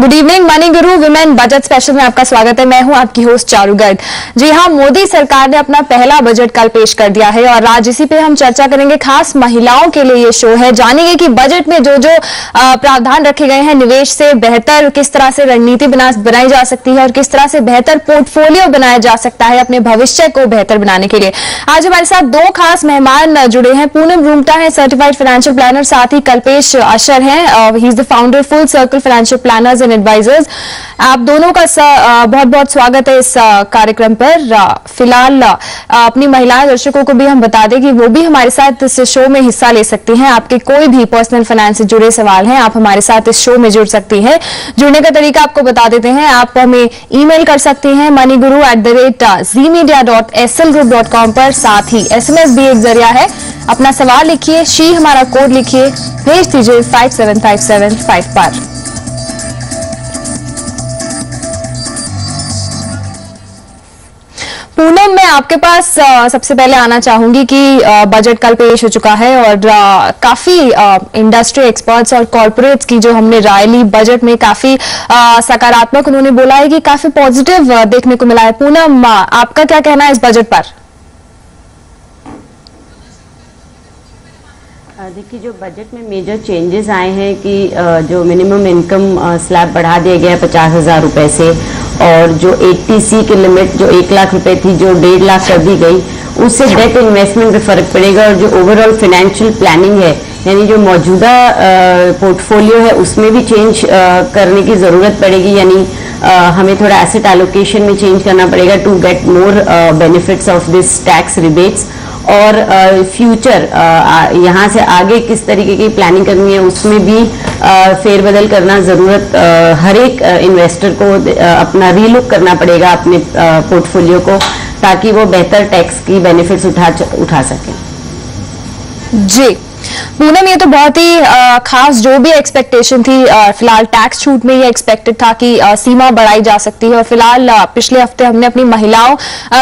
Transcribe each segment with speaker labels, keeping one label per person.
Speaker 1: Good evening money Guru women budget special में आपका स्वागत है। मैं हूं आपकी होस्ट चारू गर्ग। जी हां, मोदी सरकार ने अपना पहला बजट कल पेश कर दिया है और आज इसी पे हम चर्चा करेंगे। खास महिलाओं के लिए ये शो है। जानेंगे कि बजट में जो जो प्रावधान रखे गए हैं, निवेश से बेहतर किस तरह से रणनीति बनाई जा सकती है और किस तरह से बेहतर पोर्टफोलियो बनाया जा सकता है अपने भविष्य को बेहतर बनाने के लिए। आज हमारे साथ दो खास मेहमान जुड़े हैं। पूनम रूंगटा है, सर्टिफाइड फाइनेंशियल प्लानर, साथ ही कल्पेश अशर हैं, he is the founder Full Circle Financial Planners and Advisors. आप दोनों का बहुत बहुत स्वागत है इस कार्यक्रम पर। फिलहाल अपनी महिला दर्शकों को भी हम बता दें कि वो भी हमारे साथ इस शो में हिस्सा ले सकती हैं। आपके कोई भी पर्सनल फाइनेंस से जुड़े सवाल हैं, आप हमारे साथ इस शो में जुड़ सकती हैं। जुड़ने का तरीका आपको बता देते हैं। आप हमें ईमेल कर सकती हैं moneyguru@zmedia.slgroup.com पर। साथ ही SMS भी एक जरिया है। अपना सवाल लिखिए, शी हमारा कोड लिखिए, भेज दीजिए 57575 पर। पूनम, मैं आपके पास सबसे पहले आना चाहूंगी कि बजट कल पेश हो चुका है और काफी इंडस्ट्री एक्सपर्ट्स और कॉर्पोरेट्स की जो हमने राय ली, बजट में काफी सकारात्मक उन्होंने बोला है कि काफी पॉजिटिव देखने को मिला है। पूनम, आपका क्या कहना है इस बजट पर?
Speaker 2: देखिए, जो बजट में मेजर चेंजेस आए हैं कि जो मिनिमम इनकम स्लैब बढ़ा दिया गया है 50,000 रुपए से, और जो 80C की लिमिट जो 1 लाख रुपए थी जो 1.5 लाख कर दी गई, उससे डेट इन्वेस्टमेंट पे फर्क पड़ेगा। और जो ओवरऑल फाइनेंशियल प्लानिंग है, यानी जो मौजूदा पोर्टफोलियो है उसमें भी चेंज करने की ज़रूरत पड़ेगी। यानी हमें थोड़ा एसेट एलोकेशन में चेंज करना पड़ेगा to get more benefits of this tax rebates. और फ्यूचर यहाँ से आगे किस तरीके की प्लानिंग करनी है उसमें भी फेरबदल करना ज़रूरत, हर एक इन्वेस्टर को अपना रीलुक करना पड़ेगा अपने पोर्टफोलियो को, ताकि वो बेहतर टैक्स की बेनिफिट्स उठा सकें।
Speaker 1: जी पूनम, ये तो बहुत ही खास जो भी एक्सपेक्टेशन थी, फिलहाल टैक्स छूट में ये एक्सपेक्टेड था कि सीमा बढ़ाई जा सकती है। और फिलहाल पिछले हफ्ते हमने अपनी महिलाओं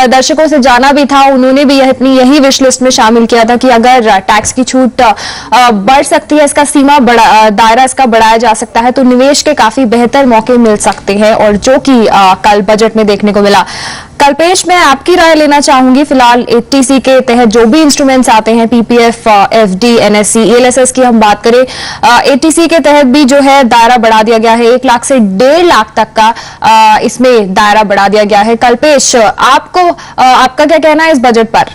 Speaker 1: दर्शकों से जाना भी था, उन्होंने भी अपनी यही विश लिस्ट में शामिल किया था कि अगर टैक्स की छूट बढ़ सकती है, इसका सीमा दायरा इसका बढ़ाया जा सकता है, तो निवेश के काफी बेहतर मौके मिल सकते हैं, और जो कि कल बजट में देखने को मिला। कल्पेश, मैं आपकी राय लेना चाहूंगी। फिलहाल 80C के तहत जो भी इंस्ट्रूमेंट्स आते हैं, PPF, FD, NSE, ELSS की हम बात करें, 80C के तहत भी जो है दायरा बढ़ा दिया गया है। 1 लाख से 1.5 लाख तक का इसमें दायरा बढ़ा दिया गया है। कल्पेश, आपका क्या कहना है इस बजट पर?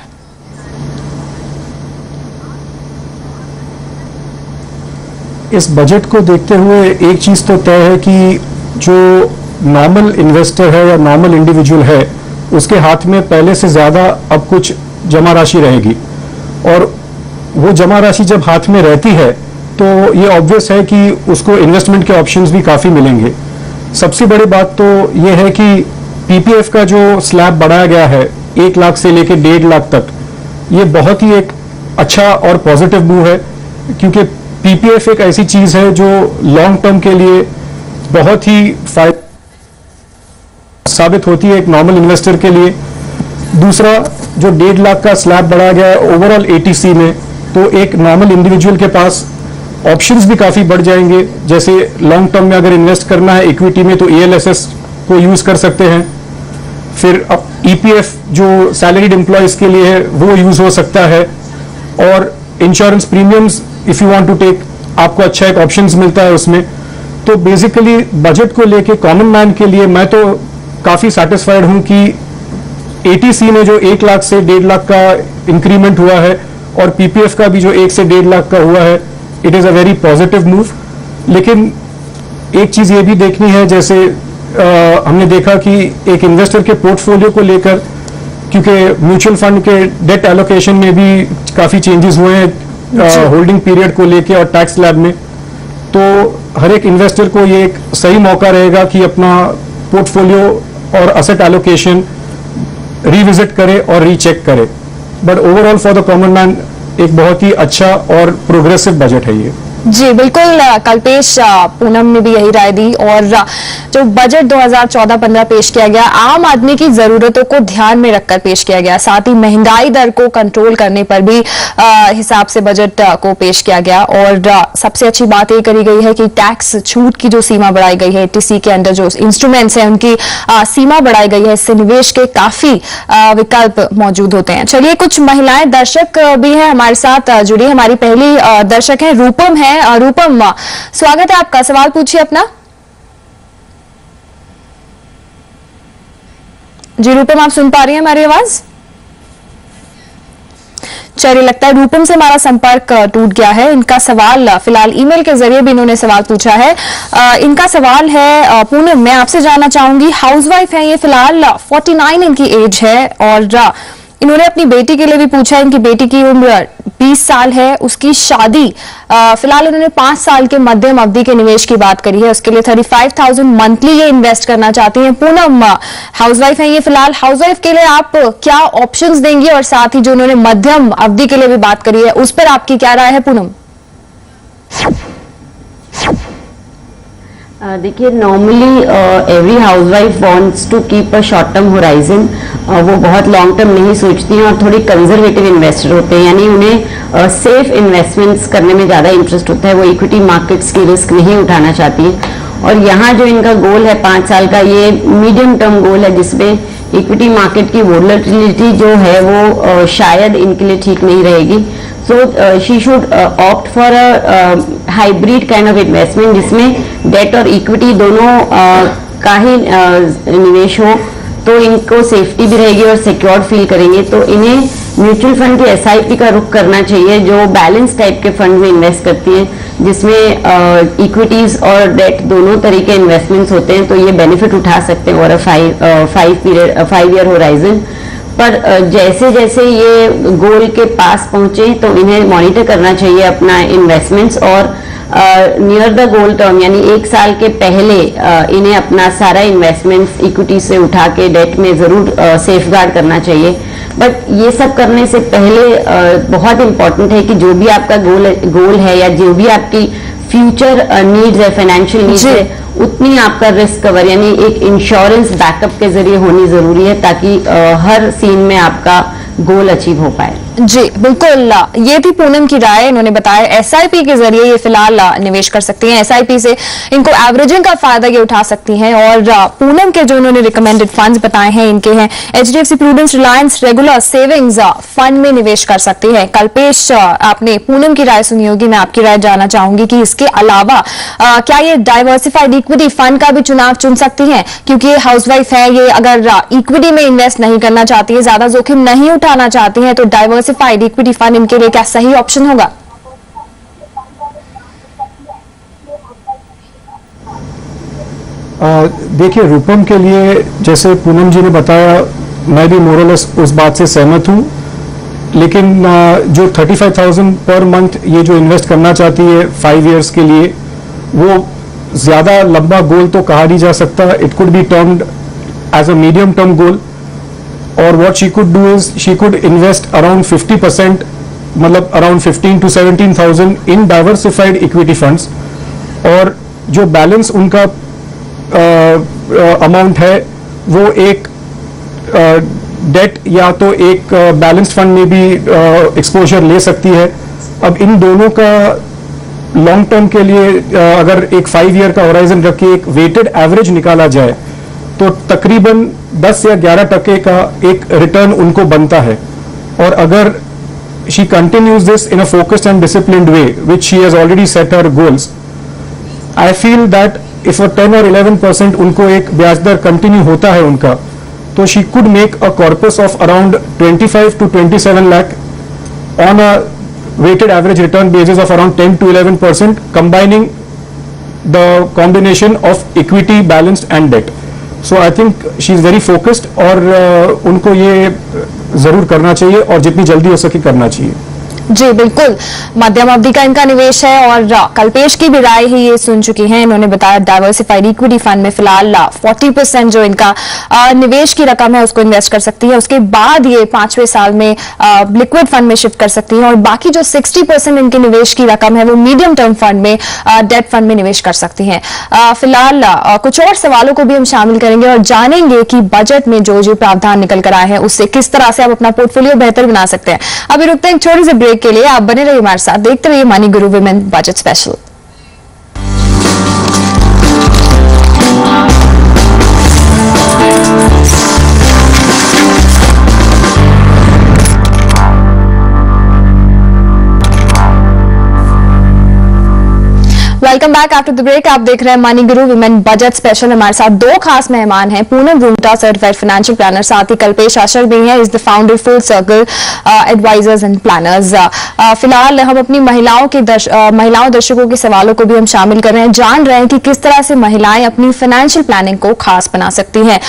Speaker 3: इस बजट को देखते हुए एक चीज तो तय है कि जो नॉर्मल इन्वेस्टर है या नॉर्मल इंडिविजुअल है, उसके हाथ में पहले से ज्यादा अब कुछ जमा राशि रहेगी। और वो जमा राशि जब हाथ में रहती है तो ये ऑब्वियस है कि उसको इन्वेस्टमेंट के ऑप्शंस भी काफी मिलेंगे। सबसे बड़ी बात तो ये है कि PPF का जो स्लैब बढ़ाया गया है 1 लाख से लेकर 1.5 लाख तक, ये बहुत ही एक अच्छा और पॉजिटिव मूव है, क्योंकि PPF एक ऐसी चीज है जो लॉन्ग टर्म के लिए बहुत ही फायदा साबित होती है एक नॉर्मल इन्वेस्टर के लिए। दूसरा, जो 1.5 लाख का स्लैब बढ़ाया गया है ओवरऑल 80C में, तो एक नॉर्मल इंडिविजुअल के पास ऑप्शंस भी काफी बढ़ जाएंगे। जैसे लॉन्ग टर्म में अगर इन्वेस्ट करना है इक्विटी में, तो ELSS को यूज कर सकते हैं। फिर EPF जो सैलरीड एम्प्लॉयज के लिए है वो यूज हो सकता है। और insurance premiums if you want to take, आपको अच्छा एक ऑप्शंस मिलता है उसमें। तो बेसिकली बजट को लेके कॉमन मैन के लिए मैं तो काफी सेटिस्फाइड हूं कि 80C में जो 1 लाख से 1.5 लाख का इंक्रीमेंट हुआ है और PPF का भी जो 1 से 1.5 लाख का हुआ है, it is a very positive move. लेकिन एक चीज ये भी देखनी है, जैसे हमने देखा कि एक इन्वेस्टर के पोर्टफोलियो को लेकर, क्योंकि म्यूचुअल फंड के डेट एलोकेशन में भी काफी चेंजेस हुए हैं होल्डिंग पीरियड को लेके और टैक्स स्लैब में, तो हर एक इन्वेस्टर को ये एक सही मौका रहेगा कि अपना पोर्टफोलियो और असेट एलोकेशन रिविजिट करे और रीचेक करे। But overall for the common man एक बहुत ही अच्छा और प्रोग्रेसिव बजट है ये।
Speaker 1: जी बिल्कुल कल्पेश, पूनम ने भी यही राय दी। और जो बजट 2014-15 पेश किया गया, आम आदमी की जरूरतों को ध्यान में रखकर पेश किया गया, साथ ही महंगाई दर को कंट्रोल करने पर भी हिसाब से बजट को पेश किया गया। और सबसे अच्छी बात ये करी गई है कि टैक्स छूट की जो सीमा बढ़ाई गई है, एटीसी के अंदर जो इंस्ट्रूमेंट्स हैं उनकी सीमा बढ़ाई गई है। इससे निवेश के काफी विकल्प मौजूद होते हैं। चलिए, कुछ महिलाएं दर्शक भी हैं हमारे साथ जुड़ी। हमारी पहली दर्शक है रूपम है। रूपम, स्वागत है आपका, सवाल पूछिए अपना। जी रूपम, आप सुन पा रही हैं हमारी आवाज? चलिए, लगता है रूपम से हमारा संपर्क टूट गया है। इनका सवाल फिलहाल ईमेल के जरिए भी इन्होंने सवाल पूछा है। इनका सवाल है, पूनम मैं आपसे जानना चाहूंगी, हाउसवाइफ है ये, फिलहाल 49 इनकी एज है और इन्होंने अपनी बेटी के लिए भी पूछा है। इनकी बेटी की उम्र 20 साल है, उसकी शादी फिलहाल इन्होंने 5 साल के मध्यम अवधि के निवेश की बात करी है। उसके लिए 35,000 मंथली ये इन्वेस्ट करना चाहती हैं। पूनम हाउसवाइफ है ये, फिलहाल हाउसवाइफ के लिए आप क्या ऑप्शंस देंगी, और साथ ही जो उन्होंने मध्यम अवधि के लिए भी बात करी है उस पर आपकी क्या राय है पूनम?
Speaker 2: देखिए, normally every housewife wants to keep a short term horizon. वो बहुत लॉन्ग टर्म नहीं सोचती हैं और थोड़ी कंजर्वेटिव इन्वेस्टर होते हैं, यानी उन्हें सेफ इन्वेस्टमेंट्स करने में ज़्यादा इंटरेस्ट होता है। वो इक्विटी मार्केट्स की रिस्क नहीं उठाना चाहती हैं। और यहाँ जो इनका गोल है 5 साल का, ये मीडियम टर्म गोल है, जिसमें इक्विटी मार्केट की वोलेटिलिटी जो है वो शायद इनके लिए ठीक नहीं रहेगी। So she should opt for a hybrid kind of investment, जिसमें डेट और इक्विटी दोनों का ही निवेश हो, तो इनको सेफ्टी भी रहेगी और सिक्योर्ड फील करेंगे। तो इन्हें म्यूचुअल फंड की SIP का रुख करना चाहिए, जो बैलेंस टाइप के फंड में इन्वेस्ट करती है, जिसमें इक्विटीज और डेट दोनों तरीके इन्वेस्टमेंट्स होते हैं। तो ये बेनिफिट उठा सकते हैं और 5 ईयर होराइजन पर। जैसे जैसे ये गोल के पास पहुंचे तो इन्हें मॉनिटर करना चाहिए अपना इन्वेस्टमेंट्स, और नियर द गोल टर्म यानी 1 साल के पहले इन्हें अपना सारा इन्वेस्टमेंट्स इक्विटी से उठा के डेट में ज़रूर सेफ गार्ड करना चाहिए। बट ये सब करने से पहले बहुत इंपॉर्टेंट है कि जो भी आपका गोल है या जो भी आपकी फ्यूचर नीड्स है, फाइनेंशियल नीड्स है, उतनी आपका रिस्क कवर यानी एक इंश्योरेंस बैकअप के जरिए होनी जरूरी है, ताकि हर सीन में आपका गोल अचीव हो पाए।
Speaker 1: जी बिल्कुल, ये थी पूनम की राय। इन्होंने बताया SIP के जरिए ये फिलहाल निवेश कर सकती हैं। SIP से इनको एवरेजिंग का फायदा ये उठा सकती हैं। और पूनम के जो उन्होंने रिकमेंडेड फंड्स बताए हैं इनके हैं HDFC prudence Reliance regular savings fund में निवेश कर सकती है। कल्पेश, आपने पूनम की राय सुनी होगी, मैं आपकी राय जानना चाहूंगी कि इसके अलावा क्या ये डाइवर्सिफाइड इक्विटी फंड का भी चुनाव चुन सकती हैं, क्योंकि ये हाउसवाइफ है, ये अगर इक्विटी में इन्वेस्ट नहीं करना चाहती है, ज्यादा जोखिम नहीं उठाना चाहती है, तो डाइवर्सिफाइड इक्विटी फंड इनके लिए क्या सही ऑप्शन होगा?
Speaker 3: देखिए, रूपम के लिए जैसे पूनम जी ने बताया, मैं भी मोरलेस उस बात से सहमत हूँ। लेकिन जो 35,000 पर मंथ ये जो इन्वेस्ट करना चाहती है 5 इयर्स के लिए, वो ज़्यादा लंबा गोल तो कहा नहीं जा सकता। It could be termed as a medium term goal, और what she could do is she could invest around 50%, मतलब around 15 to 17,000 in diversified equity funds, और जो बैलेंस उनका अमाउंट है वो एक डेट या तो एक बैलेंस्ड फंड में भी एक्सपोजर ले सकती है। अब इन दोनों का लॉन्ग टर्म के लिए अगर एक 5 ईयर का होराइजन रख के एक वेटेड एवरेज निकाला जाए तो तकरीबन 10 या 11% का एक रिटर्न उनको बनता है। और अगर she continues this in a focused and disciplined way which she has already set her goals, I feel that if 10 और 11% उनको एक ब्याज दर कंटिन्यू होता है उनका, तो she could make a corpus of around 25 to 27 lakh on a weighted average return basis of around 10 to 11%, combining the combination of equity, balanced and debt. So I think she is very focused, और उनको ये जरूर करना चाहिए और जितनी जल्दी हो सके करना चाहिए।
Speaker 1: जी बिल्कुल, मध्यम अवधि का इनका निवेश है और कल्पेश की भी राय ही ये सुन चुकी हैं। इन्होंने बताया डाइवर्सिफाइड इक्विटी फंड में फिलहाल 40% जो इनका निवेश की रकम है उसको इन्वेस्ट कर सकती है। उसके बाद ये 5वें साल में लिक्विड फंड में शिफ्ट कर सकती है और बाकी जो 60% इनके निवेश की रकम है वो मीडियम टर्म फंड में, डेट फंड में निवेश कर सकती हैं। फिलहाल कुछ और सवालों को भी हम शामिल करेंगे और जानेंगे कि बजट में जो प्रावधान निकल कर आए हैं उससे किस तरह से आप अपना पोर्टफोलियो बेहतर बना सकते हैं। अभी रुकते हैं एक छोटे से ब्रेक के लिए। आप बने रहिए हमारे साथ, देखते रहिए Money Guru women budget special. Welcome back after the break. आप देख रहे हैं money Guru women budget special. हमारे साथ दो खास मेहमान हैं, Poonam Rungta certified financial planner, साथ ही कल्पेश आशर भी हैं, is the founder Full Circle Advisors and Planners. फिलहाल हम अपनी महिलाओं दर्शकों के सवालों को भी हम शामिल कर रहे हैं, जान रहे हैं कि किस तरह से महिलाएं अपनी फाइनेंशियल प्लानिंग को खास बना सकती हैं।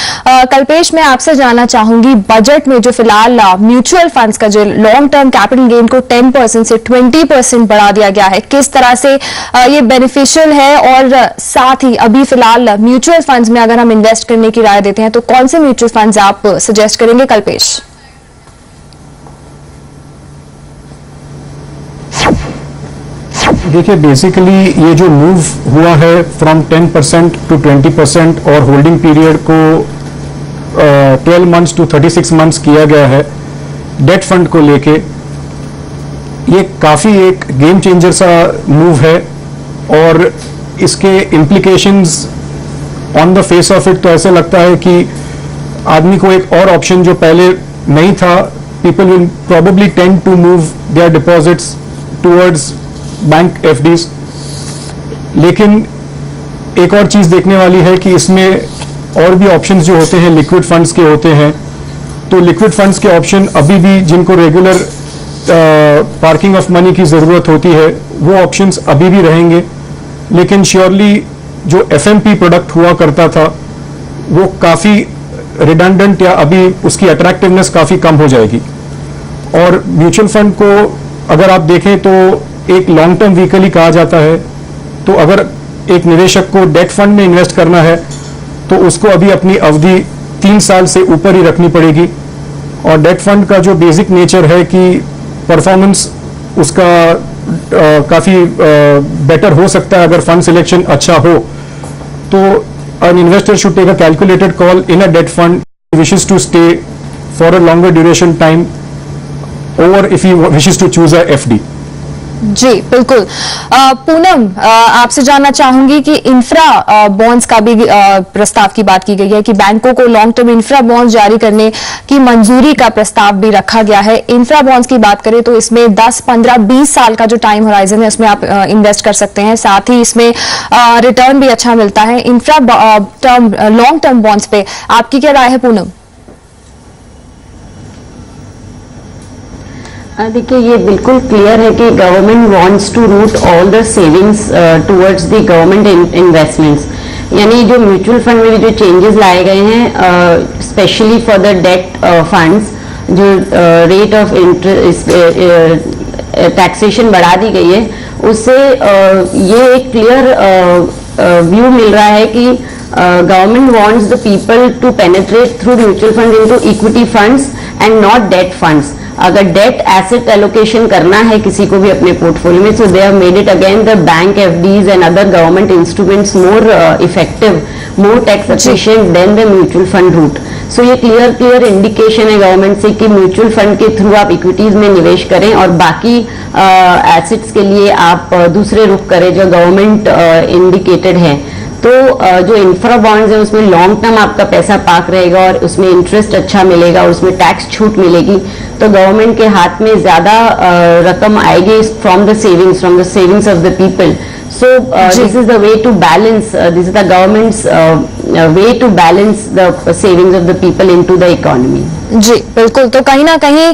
Speaker 1: कल्पेश, मैं आपसे जानना चाहूंगी, बजट में जो फिलहाल म्यूचुअल फंड्स का जो लॉन्ग टर्म कैपिटल गेन को 10% से 20% बढ़ा दिया गया है, किस तरह से ये बेनिफिशियल है और साथ ही अभी फिलहाल म्यूचुअल फंड्स में अगर हम इन्वेस्ट करने की राय देते हैं तो कौन से म्यूचुअल फंड्स आप सजेस्ट करेंगे? कल्पेश।
Speaker 3: देखिए, बेसिकली ये जो मूव हुआ है फ्रॉम 10% टू 20% और होल्डिंग पीरियड को 12 मंथ्स टू 36 मंथ्स किया गया है डेट फंड को लेके, ये काफ़ी एक गेम चेंजर सा मूव है और इसके implications on the face of it तो ऐसे लगता है कि आदमी को एक और ऑप्शन जो पहले नहीं था, people will probably tend to move their deposits towards bank FDs. लेकिन एक और चीज़ देखने वाली है कि इसमें और भी ऑप्शंस जो होते हैं लिक्विड फंड्स के होते हैं, तो लिक्विड फंड्स के ऑप्शन अभी भी जिनको रेगुलर पार्किंग ऑफ मनी की ज़रूरत होती है वो ऑप्शंस अभी भी रहेंगे, लेकिन श्योरली जो एफएमपी प्रोडक्ट हुआ करता था वो काफ़ी रिडंडेंट या अभी उसकी अट्रैक्टिवनेस काफ़ी कम हो जाएगी। और म्यूचुअल फंड को अगर आप देखें तो एक लॉन्ग टर्म व्हीकल ही कहा जाता है, तो अगर एक निवेशक को डेट फंड में इन्वेस्ट करना है तो उसको अभी अपनी अवधि 3 साल से ऊपर ही रखनी पड़ेगी। और डेट फंड का जो बेसिक नेचर है कि परफॉर्मेंस उसका काफ़ी बेटर हो सकता है अगर फंड सिलेक्शन अच्छा हो, तो an investor should take a calculated call in a debt fund if he wishes to stay for a longer duration time or if he wishes to choose a FD.
Speaker 1: जी बिल्कुल। पूनम, आपसे जानना चाहूंगी कि infra bonds का भी प्रस्ताव की बात की गई है कि बैंकों को लॉन्ग टर्म इंफ्रा बॉन्ड्स जारी करने की मंजूरी का प्रस्ताव भी रखा गया है। इंफ्रा बॉन्ड्स की बात करें तो इसमें 10, 15, 20 साल का जो टाइम होराइजन है उसमें आप इन्वेस्ट कर सकते हैं, साथ ही इसमें रिटर्न भी अच्छा मिलता है। इंफ्रा लॉन्ग टर्म बॉन्ड्स पे आपकी क्या राय है पूनम?
Speaker 2: देखिए, ये बिल्कुल क्लियर है कि government wants to route all the savings towards the government investments. यानी जो म्यूचुअल फंड में भी जो चेंजेस लाए गए हैं specially for the date funds, जो रेट ऑफ इंटरेस्ट टैक्सेशन बढ़ा दी गई है, उससे ये एक क्लियर व्यू मिल रहा है कि government wants the people to penetrate through mutual fund into equity funds and not debt funds. अगर डेट एसेट एलोकेशन करना है किसी को भी अपने पोर्टफोलियो में, so they have made it again the bank FDs and other government instruments more effective, more tax efficient than the mutual fund route. So ये clear indication है गवर्नमेंट से कि म्यूचुअल फंड के थ्रू आप equities में निवेश करें और बाकी एसेट्स के लिए आप दूसरे रुख करें जो गवर्नमेंट इंडिकेटेड है। तो जो इंफ्रा बॉन्ड्स है उसमें लॉन्ग टर्म आपका पैसा पाक रहेगा और उसमें इंटरेस्ट अच्छा मिलेगा और उसमें टैक्स छूट मिलेगी, तो गवर्नमेंट के हाथ में ज्यादा रकम आएगी from the savings of the people. So this is the way to balance, this is the government's way to balance the savings of the people into the economy.
Speaker 1: जी बिल्कुल, तो कहीं ना कहीं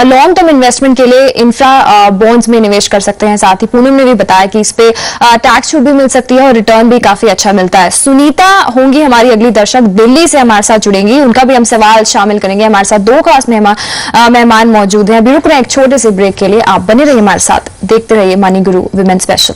Speaker 1: लॉन्ग टर्म इन्वेस्टमेंट के लिए infra bonds में निवेश कर सकते हैं। साथ ही पूनम ने भी बताया कि इस पे टैक्स छूट भी मिल सकती है और रिटर्न भी काफी अच्छा मिलता है। सुनीता होंगी हमारी अगली दर्शक, दिल्ली से हमारे साथ जुड़ेंगी, उनका भी हम सवाल शामिल करेंगे। हमारे साथ दो खास मेहमान मौजूद हैं। अभी रुक रहे हैं एक छोटे से ब्रेक के लिए, आप बने रहिए हमारे साथ, देखते रहिए Money Guru women special.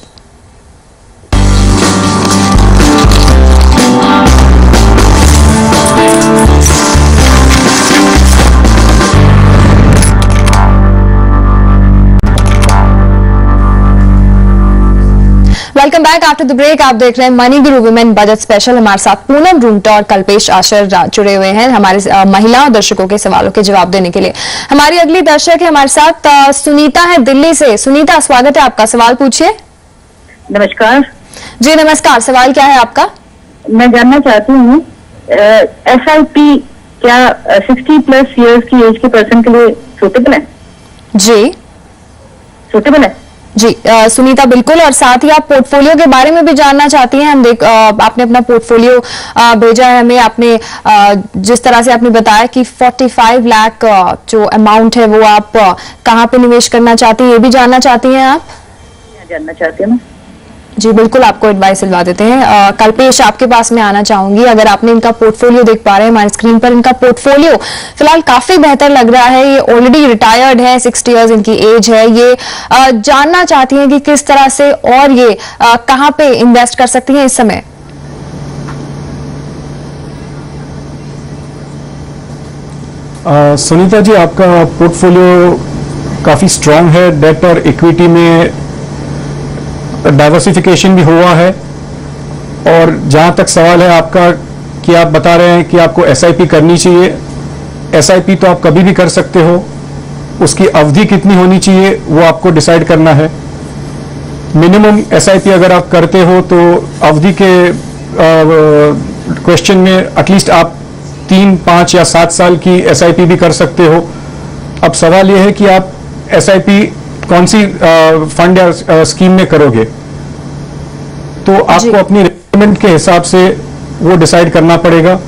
Speaker 1: Welcome back after the break. आप देख रहे हैं मनी गुरु वुमेन बजट स्पेशल। हमारे साथ पूनम रूंगटा और कल्पेश आशर जुड़े हुए हैं हमारे महिला दर्शकों के सवालों के जवाब देने के लिए। हमारी अगली दर्शक है हमारे साथ सुनीता है दिल्ली से। सुनीता, स्वागत है आपका, सवाल पूछिए।
Speaker 4: नमस्कार
Speaker 1: जी नमस्कार, सवाल क्या है आपका?
Speaker 4: मैं जानना चाहती हूँ SIP क्या 60+ ईयर्स की एज के पर्सन के लिए सूटेबल है?
Speaker 1: जी
Speaker 4: सूटेबल है
Speaker 1: जी सुनीता, बिल्कुल। और साथ ही आप पोर्टफोलियो के बारे में भी जानना चाहती हैं। हम आपने अपना पोर्टफोलियो भेजा है हमें। आपने जिस तरह से आपने बताया कि 45 लाख जो अमाउंट है वो आप कहाँ पे निवेश करना चाहती हैं, ये भी जानना चाहती हैं आप?
Speaker 4: जानना चाहती हूँ।
Speaker 1: जी बिल्कुल, आपको एडवाइस दिलवा देते हैं। कल्पेश, आपके पास मैं आना चाहूंगी। अगर आपने इनका पोर्टफोलियो देख पा रहे हैं हमारी स्क्रीन पर, इनका पोर्टफोलियो फिलहाल काफी बेहतर लग रहा है। ये ऑलरेडी रिटायर्ड है, 60 इयर्स इनकी एज है। ये जानना चाहती हैं कि किस तरह से और ये कहाँ पे इन्वेस्ट कर सकती हैं इस समय।
Speaker 3: सुनीता जी, आपका पोर्टफोलियो काफी स्ट्रांग है। डेट और इक्विटी में डाइवर्सिफिकेशन भी हुआ है। और जहां तक सवाल है आपका कि आप बता रहे हैं कि आपको SIP करनी चाहिए, SIP तो आप कभी भी कर सकते हो। उसकी अवधि कितनी होनी चाहिए वो आपको डिसाइड करना है। मिनिमम SIP अगर आप करते हो तो अवधि के क्वेश्चन में एटलीस्ट आप 3, 5 या 7 साल की SIP भी कर सकते हो। अब सवाल यह है कि आप SIP कौन सी फंड या स्कीम में करोगे, तो आपको अपनी रिक्वायरमेंट के हिसाब से वो डिसाइड करना पड़ेगा।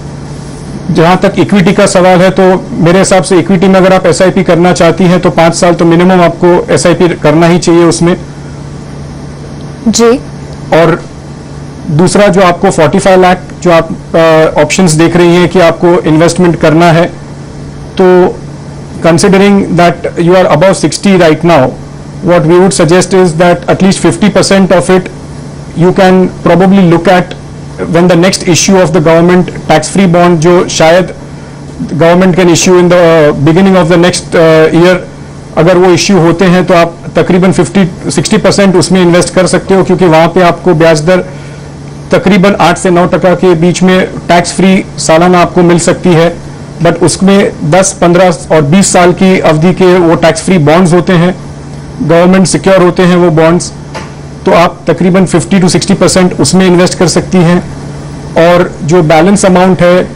Speaker 3: जहां तक इक्विटी का सवाल है तो मेरे हिसाब से इक्विटी में अगर आप SIP करना चाहती हैं तो 5 साल तो मिनिमम आपको SIP करना ही चाहिए उसमें
Speaker 1: जी।
Speaker 3: और दूसरा जो आपको 45 लाख जो आप ऑप्शंस देख रही हैं कि आपको इन्वेस्टमेंट करना है, तो considering that you are above 60 right now, what we would suggest is that at least 50% of it you can probably look at when the next issue of the government tax-free bond जो शायद government can issue in the beginning of the next year, अगर वो issue होते हैं तो आप तकरीबन 50-60% उसमें इन्वेस्ट कर सकते हो, क्योंकि वहाँ पे आपको ब्याज दर तकरीबन 8 से 9% के बीच में टैक्स फ्री सालाना आपको मिल सकती है। बट उसमें 10, 15 और 20 साल की अवधि के वो टैक्स फ्री बॉन्ड्स होते हैं, गवर्नमेंट सिक्योर होते हैं वो बॉन्ड्स, तो आप तकरीबन 50 to 60% उसमें इन्वेस्ट कर सकती हैं। और जो बैलेंस अमाउंट है,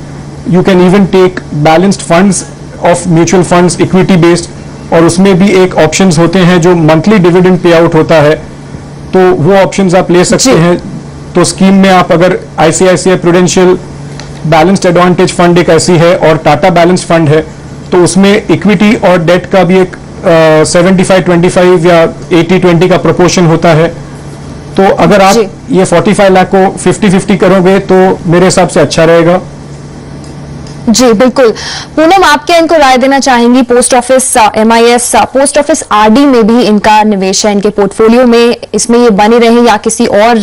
Speaker 3: you can even take balanced funds of mutual funds equity based, और उसमें भी एक ऑप्शंस होते हैं जो मंथली डिविडेंड पे आउट होता है, तो वो ऑप्शंस आप ले सकते हैं। तो स्कीम में आप अगर ICICI prudential balanced advantage fund एक ऐसी है और टाटा बैलेंस फंड है, तो उसमें इक्विटी और डेट का भी एक 75-25 या 80-20 का प्रोपोर्शन होता है। तो अगर आप ये 45 लाख को 50-50 करोगे तो मेरे हिसाब से अच्छा रहेगा।
Speaker 1: जी बिल्कुल। पूनम, आप क्या इनको राय देना चाहेंगी? Post office MIS, post office RD में भी इनका निवेश है, इनके पोर्टफोलियो में, इसमें ये बने रहे या किसी और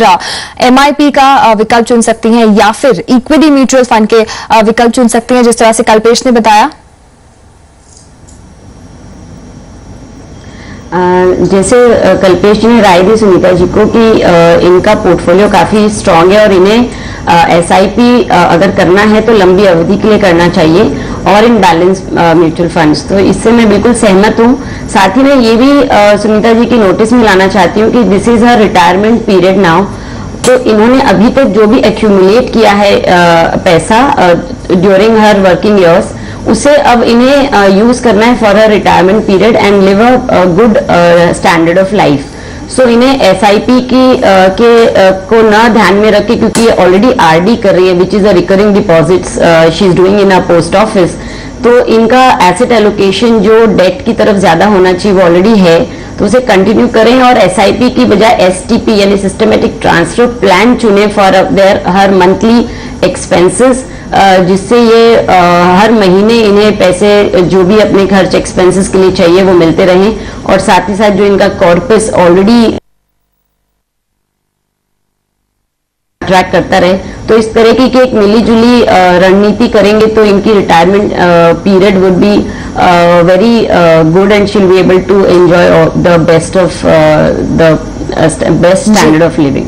Speaker 1: MIP का विकल्प चुन सकती हैं, या फिर इक्विटी म्यूचुअल फंड के विकल्प चुन सकती हैं जिस तरह से कल्पेश ने बताया?
Speaker 2: जैसे कल्पेश जी ने राय दी सुनीता जी को कि इनका पोर्टफोलियो काफी स्ट्रांग है और इन्हें SIP अगर करना है तो लंबी अवधि के लिए करना चाहिए और इन बैलेंस म्यूचुअल फंड्स, तो इससे मैं बिल्कुल सहमत हूँ। साथ ही मैं ये भी सुनीता जी की नोटिस में लाना चाहती हूँ कि this is her retirement period now, तो इन्होंने अभी तक जो भी एक्यूमुलेट किया है पैसा ड्यूरिंग हर वर्किंग ईयर्स, उसे अब इन्हें यूज करना है for a retirement period and live a good standard of life. So इन्हें एसआईपी को ना ध्यान में रखे, क्योंकि ये ऑलरेडी आरडी कर रही है which is a recurring deposits she is doing in a post office. तो इनका एसेट एलोकेशन जो डेट की तरफ ज्यादा होना चाहिए वो ऑलरेडी है, तो उसे कंटिन्यू करें और एसआईपी की बजाय एसटीपी यानी सिस्टमेटिक ट्रांसफर प्लान चुने for their her monthly expenses, जिससे ये हर महीने इन्हें पैसे जो भी अपने खर्च एक्सपेंसेस के लिए चाहिए वो मिलते रहें, और साथ ही साथ जो इनका कॉर्पस ऑलरेडी ट्रैक करता रहे। तो इस तरह की एक मिली-जुली रणनीति करेंगे तो इनकी retirement period would be very good and she will be able to enjoy the best of the best standard of living.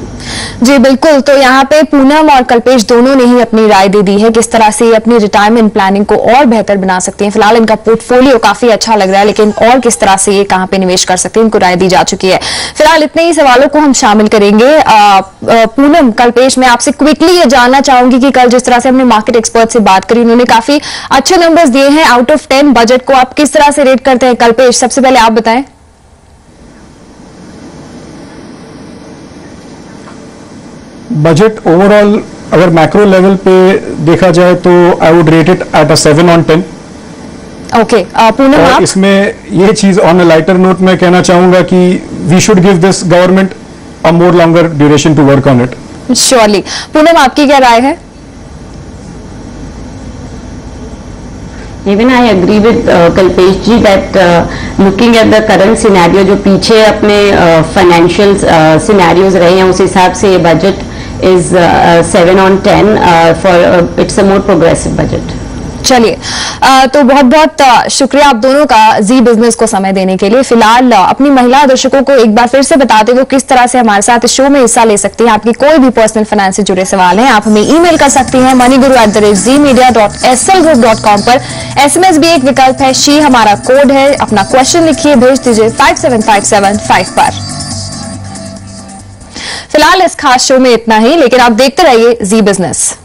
Speaker 1: जी बिल्कुल, तो यहाँ पे पूनम और कल्पेश दोनों ने ही अपनी राय दे दी है किस तरह से ये अपनी रिटायरमेंट प्लानिंग को और बेहतर बना सकती हैं। फिलहाल इनका पोर्टफोलियो काफी अच्छा लग रहा है, लेकिन और किस तरह से ये कहाँ पे निवेश कर सकते हैं इनको राय दी जा चुकी है। फिलहाल इतने ही सवालों को हम शामिल करेंगे। पूनम, कल्पेश, मैं आपसे क्विकली ये जानना चाहूंगी कि कल जिस तरह से हमने मार्केट एक्सपर्ट से बात करी, उन्होंने काफी अच्छे नंबर्स दिए हैं। आउट ऑफ 10 बजट को आप किस तरह से रेट करते हैं? कल्पेश, सबसे पहले आप बताएं।
Speaker 3: बजट ओवरऑल अगर मैक्रो लेवल पे देखा जाए तो I would rate it at a 7 on 10।
Speaker 1: Okay, Poonam
Speaker 3: और
Speaker 1: आप?
Speaker 3: इसमें ये चीज ऑन अ लाइटर नोट मैं कहना चाहूंगा कि we should give this government a more longer duration to work on it.
Speaker 1: Surely. Poonam, आपकी क्या राय है?
Speaker 2: Even I agree with Kalpesh ji that looking at the current scenario, जो पीछे अपने financial scenarios रहे हैं उस हिसाब से ये budget is 7 on 10 for it's a more progressive budget।
Speaker 1: चलिए, तो बहुत बहुत शुक्रिया आप दोनों का जी बिजनेस को समय देने के लिए। फिलहाल अपनी महिला दर्शकों को एक बार फिर से बताते हुए किस तरह से हमारे साथ इस शो में हिस्सा ले सकती हैं। आपकी कोई भी पर्सनल फाइनेंस से जुड़े सवाल हैं, आप हमें ईमेल कर सकती हैं moneyGuru@zmedia.slgroup.com पर। एसएमएस भी एक विकल्प है, शी हमारा कोड है। अपना क्वेश्चन लिखिए, भेज दीजिए 57575 पर। फिलहाल इस खास शो में इतना ही, लेकिन आप देखते रहिए जी बिजनेस।